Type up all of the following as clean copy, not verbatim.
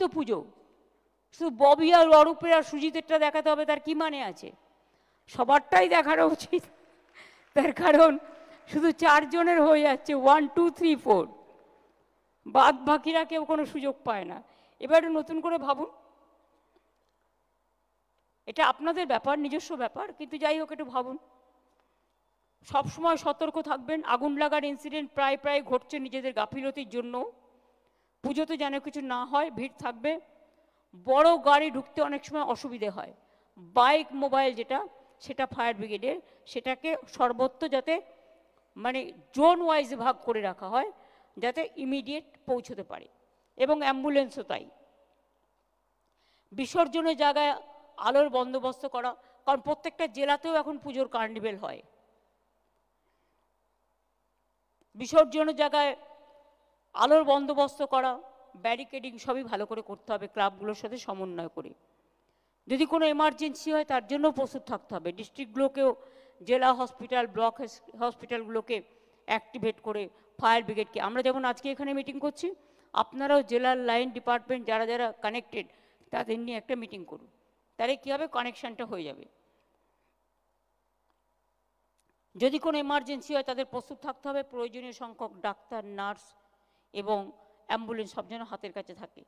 তো পুজো, শুধু ববি আর অরূপের আর সুজিতেরটা দেখাতে হবে তার কি মানে আছে? সবারটাই দেখানো উচিত। তার কারণ শুধু 4 জনের হয়ে যাচ্ছে, 1 2 3 4, বাদ বাকিরা কেউ কোনো সুযোগ পায় না। এবার নতুন করে ভাবুন, এটা আপনাদের ব্যাপার, নিজস্ব ব্যাপার, কিন্তু যাই হোক একটু ভাবুন। সবসময় সতর্ক থাকবেন। আগুন লাগার ইনসিডেন্ট প্রায় প্রায় ঘটছে নিজেদের গাফিলতির জন্য। পুজোতে যেন কিছু না হয়, ভিড় থাকবে। বড় গাড়ি ঢুকতে অনেক সময় অসুবিধে হয়। বাইক মোবাইল যেটা, সেটা ফায়ার ব্রিগেডের, সেটাকে সর্বত্র যাতে মানে জোন ওয়াইজ ভাগ করে রাখা হয়, যাতে ইমিডিয়েট পৌঁছতে পারে, এবং অ্যাম্বুলেন্সও তাই। বিসর্জনের জায়গায় আলোর বন্দোবস্ত করা, কারণ প্রত্যেকটা জেলাতেও এখন পুজোর কার্নিভেল হয়। বিসর্জনের জায়গায় আলোর বন্দোবস্ত করা, ব্যারিকেডিং সবই ভালো করে করতে হবে, ক্লাবগুলোর সাথে সমন্বয় করে। যদি কোনো এমার্জেন্সি হয় তার জন্য প্রস্তুত থাকতে হবে। ডিস্ট্রিক্টগুলোকেও, জেলা হসপিটাল, ব্লক হসপিটালগুলোকে অ্যাক্টিভেট করে ফায়ার ব্রিগেডকে, আমরা যেমন আজকে এখানে মিটিং করছি, আপনারাও জেলার লাইন ডিপার্টমেন্ট যারা যারা কানেক্টেড তাদের নিয়ে একটা মিটিং করুন, তাহলে কী হবে, কানেকশানটা হয়ে যাবে। যদি কোনো এমার্জেন্সি হয় তাদের প্রস্তুত থাকতে হবে। প্রয়োজনীয় সংখ্যক ডাক্তার, নার্স এবং অ্যাম্বুলেন্স সব যেন হাতের কাছে থাকে।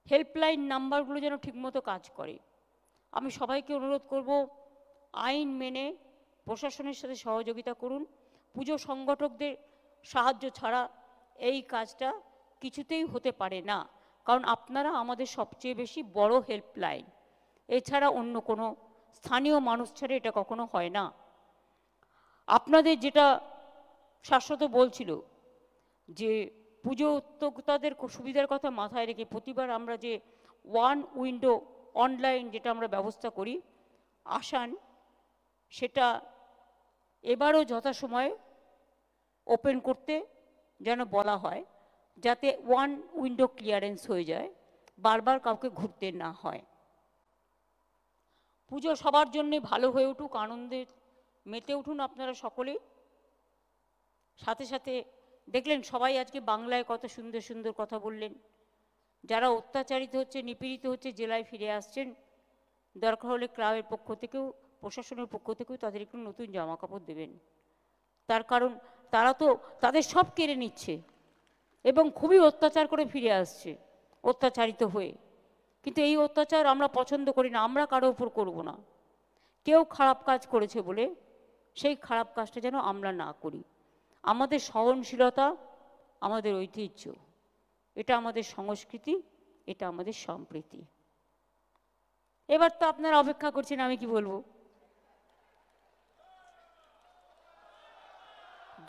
হেল্পলাইন নাম্বারগুলো যেন ঠিকমতো কাজ করে। আমি সবাইকে অনুরোধ করব, আইন মেনে প্রশাসনের সাথে সহযোগিতা করুন। পুজো সংগঠকদের সাহায্য ছাড়া এই কাজটা কিছুতেই হতে পারে না, কারণ আপনারা আমাদের সবচেয়ে বেশি বড় হেল্পলাইন। এছাড়া অন্য কোনো স্থানীয় মানুষ ছাড়া এটা কখনো হয় না। আপনাদের যেটা শাশ্বত বলছিল যে পুজো উদ্যোক্তাদের সুবিধার কথা মাথায় রেখে প্রতিবার আমরা যে 1 উইন্ডো অনলাইন যেটা আমরা ব্যবস্থা করি আসান, সেটা এবারও যথাসময়ে ওপেন করতে যেন বলা হয়, যাতে 1 উইন্ডো ক্লিয়ারেন্স হয়ে যায়, বারবার কাউকে ঘুরতে না হয়। পুজো সবার জন্যে ভালো হয়ে উঠুক, আনন্দে মেতে উঠুন আপনারা সকলেই। সাথে সাথে দেখলেন সবাই আজকে বাংলায় কত সুন্দর সুন্দর কথা বললেন। যারা অত্যাচারিত হচ্ছে, নিপীড়িত হচ্ছে, জেলায় ফিরে আসছেন, দরকার হলে ক্লাবের পক্ষ থেকেও, প্রশাসনের পক্ষ থেকেও তাদের একটু নতুন জামা কাপড় দেবেন। তার কারণ তারা তো তাদের সব কেড়ে নিচ্ছে এবং খুবই অত্যাচার করে ফিরে আসছে অত্যাচারিত হয়ে। কিন্তু এই অত্যাচার আমরা পছন্দ করি না, আমরা কারো উপর করব না। কেউ খারাপ কাজ করেছে বলে সেই খারাপ কাজটা যেন আমরা না করি। আমাদের সহনশীলতা আমাদের ঐতিহ্য, এটা আমাদের সংস্কৃতি, এটা আমাদের সম্প্রীতি। এবার তো আপনারা অপেক্ষা করছেন আমি কি বলবো।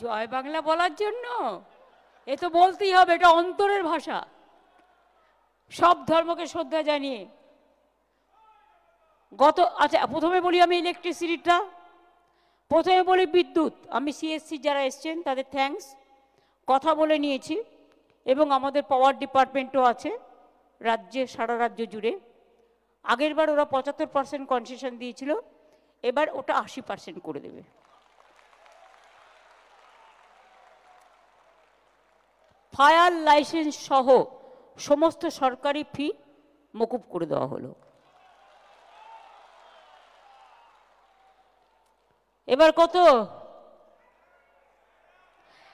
জয় বাংলা বলার জন্য এ তো বলতেই হবে, এটা অন্তরের ভাষা। সব ধর্মকে শ্রদ্ধা জানিয়ে আচ্ছা প্রথমে বলি আমি ইলেকট্রিসিটিটা, প্রথমে বলি বিদ্যুৎ। আমি সিএসসি যারা এসছেন তাদের থ্যাঙ্কস, কথা বলে নিয়েছি এবং আমাদের পাওয়ার ডিপার্টমেন্টও আছে রাজ্যে, সারা রাজ্য জুড়ে। আগেরবার ওরা 75% কনসেশন দিয়েছিল, এবার ওটা 80% করে দেবে। ফায়ার লাইসেন্স সহ সমস্ত সরকারি ফি মকুব করে দেওয়া হলো। এবার কত?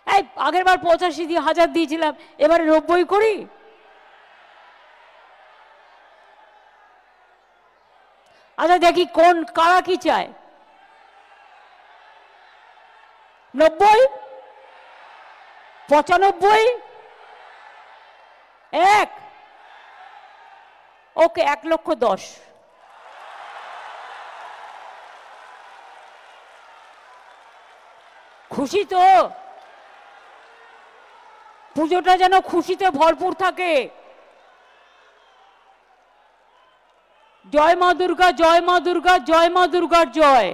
এই আগেরবার 85,000 দিয়েছিলাম, এবারে 90 করি। আচ্ছা দেখি কোন কারা কি চায়। 90, 95, 1, ওকে 1,10,000। খুশি তো? পুজোটা যেন খুশিতে ভরপুর থাকে। জয় মা দুর্গা, জয় মা দুর্গা, জয় মা দুর্গার জয়।